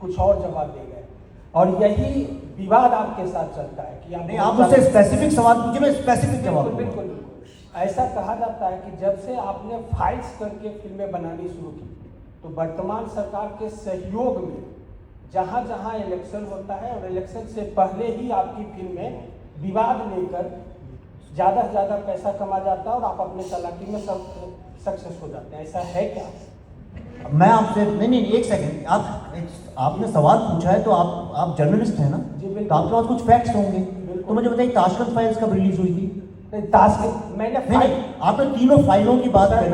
कुछ और जवाब दे गए। और यही विवाद आपके साथ चलता है कि नहीं, आप मुझसे स्पेसिफिक सवाल पूछिए, मैं स्पेसिफिक जवाब दूंगा। बिल्कुल बिल्कुल। ऐसा कहा जाता है कि जब से आपने फाइट्स करके फिल्में बनानी शुरू की, तो वर्तमान सरकार के सहयोग में जहाँ जहाँ इलेक्शन होता है और इलेक्शन से पहले ही आपकी फिल्में विवाद लेकर ज़्यादा से ज़्यादा पैसा कमा जाता है और आप अपने चालाकी में सब सक्सेस हो जाते हैं। ऐसा है क्या? मैं आपसे नहीं, एक सेकंड, आपने सवाल पूछा है तो आप जर्नलिस्ट हैं ना? जी बिल्कुल। तो आपके पास कुछ फैक्ट्स होंगे, तो मुझे बताइए ताशकंद फाइल्स कब रिलीज हुई थी? मैंने नहीं, आपने तीनों फाइलों की बात करी।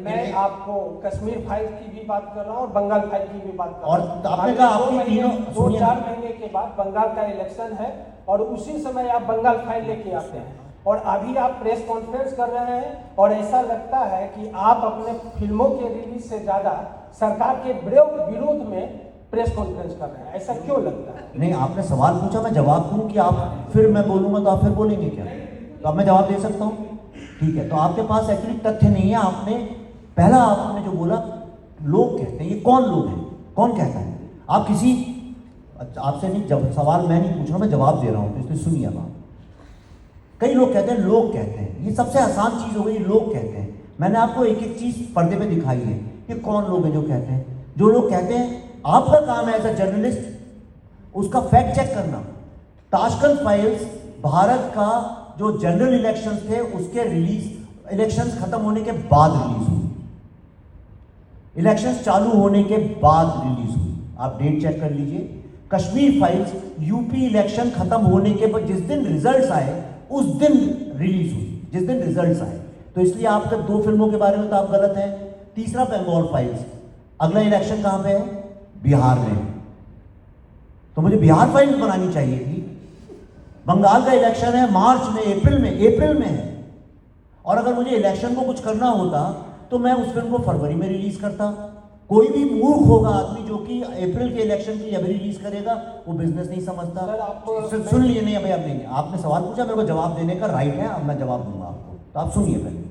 मैं आपको कश्मीर फाइल की भी बात कर रहा हूँ और बंगाल फाइल की भी बात कर और रहा हूँ। आपने कहा आपकी तीनों 2-4 महीने के बाद बंगाल का इलेक्शन है और उसी समय आप बंगाल फाइल लेके आते हैं और अभी आप प्रेस कॉन्फ्रेंस कर रहे हैं और ऐसा लगता है कि आप अपने फिल्मों के रिलीज से ज्यादा सरकार के विरोध में प्रेस कॉन्फ्रेंस कर रहे हैं। ऐसा क्यों लगता है? नहीं, आपने सवाल पूछा, मैं जवाब दूं कि आप फिर मैं बोलूंगा तो आप फिर बोलेंगे क्या? तो अब मैं जवाब दे सकता हूँ? ठीक है, तो आपके पास एक्चुअली तथ्य नहीं है। आपने जो बोला लोग कहते हैं, ये कौन लोग हैं, कौन कहता है? आप किसी आपसे नहीं, जब सवाल मैं नहीं पूछ रहा, मैं जवाब दे रहा हूँ, तो इसलिए सुनिए अब आप। कई लोग कहते हैं, लोग कहते हैं, ये सबसे आसान चीज हो गई, लोग कहते हैं। मैंने आपको एक एक चीज पर्दे पे दिखाई है, ये कौन लोग हैं जो कहते हैं? जो लोग कहते हैं, आपका काम है एज अ जर्नलिस्ट उसका फैक्ट चेक करना। ताशकंद फाइल्स भारत का जो जनरल इलेक्शंस थे उसके इलेक्शंस खत्म होने के बाद रिलीज हुई, इलेक्शंस चालू होने के बाद रिलीज हुई। आप डेट चेक कर लीजिए। कश्मीर फाइल्स यूपी इलेक्शन खत्म होने के बाद जिस दिन रिजल्ट्स आए उस दिन रिलीज हुई, जिस दिन रिजल्ट्स आए। तो इसलिए आपके 2 फिल्मों के बारे में तो आप गलत हैं। तीसरा, बंगाल फाइल्स, अगला इलेक्शन कहां पे है? बिहार में। तो मुझे बिहार फाइल्स बनानी चाहिए थी। बंगाल का इलेक्शन है मार्च में, अप्रैल में है। और अगर मुझे इलेक्शन को कुछ करना होता तो मैं उस फिल्म को फरवरी में रिलीज करता। कोई भी मूर्ख होगा आदमी जो कि अप्रैल के इलेक्शन की अभी रिलीज करेगा, वो बिजनेस नहीं समझता। सुन लिए नहीं? अभी अब नहीं, आपने सवाल पूछा, मेरे को जवाब देने का राइट है, अब मैं जवाब दूंगा आपको, तो आप सुनिए पहले।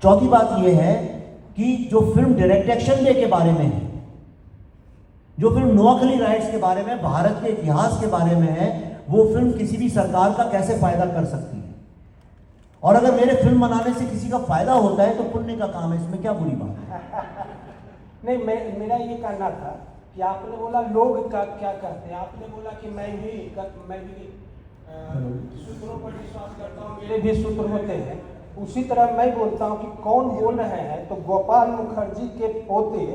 चौथी बात यह है कि जो फिल्म डायरेक्ट एक्शन डे के बारे में है, जो फिल्म नोआखली राइट्स के बारे में, भारत के इतिहास के बारे में है, वो फिल्म किसी भी सरकार का कैसे फायदा कर सकती है? और अगर मेरे फिल्म बनाने से किसी का फायदा होता है तो पुण्य का काम है, इसमें क्या बुरी बात है? नहीं, मेरा ये कहना था कि आपने बोला लोग का क्या कहते हैं, आपने बोला कि मैं भी सूत्रों पर विश्वास करता हूँ, मेरे भी सूत्र होते हैं। उसी तरह मैं बोलता हूँ कि कौन बोल रहे हैं, तो गोपाल मुखर्जी के पोते